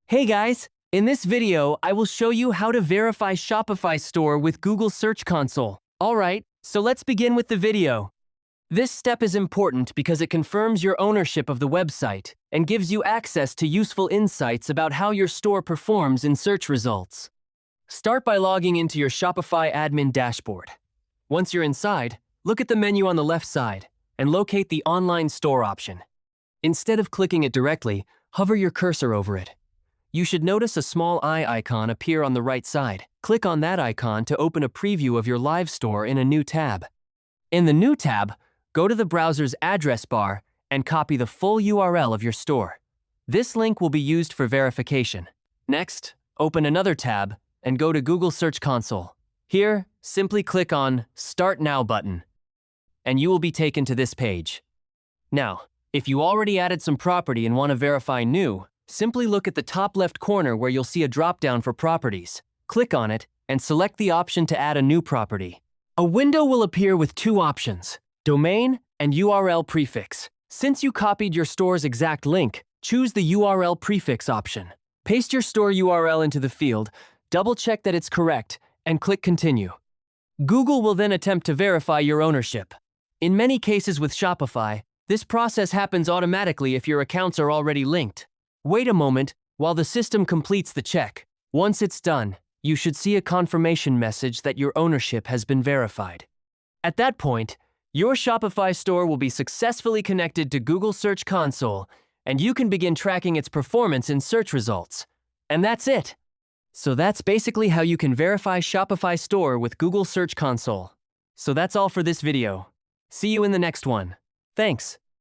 Hey guys! In this video, I will show you how to verify Shopify store with Google Search Console. Alright, so let's begin with the video. This step is important because it confirms your ownership of the website and gives you access to useful insights about how your store performs in search results. Start by logging into your Shopify admin dashboard. Once you're inside, look at the menu on the left side and locate the Online Store option. Instead of clicking it directly, hover your cursor over it. You should notice a small eye icon appear on the right side. Click on that icon to open a preview of your live store in a new tab. In the new tab, go to the browser's address bar and copy the full URL of your store. This link will be used for verification. Next, open another tab and go to Google Search Console. Here, simply click on Start Now button, and you will be taken to this page. Now, if you already added some property and want to verify new, simply look at the top left corner where you'll see a drop-down for properties. Click on it and select the option to add a new property. A window will appear with two options, domain and URL prefix. Since you copied your store's exact link, choose the URL prefix option. Paste your store URL into the field, double-check that it's correct, and click Continue. Google will then attempt to verify your ownership. In many cases with Shopify, this process happens automatically if your accounts are already linked. Wait a moment while the system completes the check. Once it's done, you should see a confirmation message that your ownership has been verified. At that point, your Shopify store will be successfully connected to Google Search Console, and you can begin tracking its performance in search results. And that's it. So that's basically how you can verify Shopify store with Google Search Console. So that's all for this video. See you in the next one. Thanks.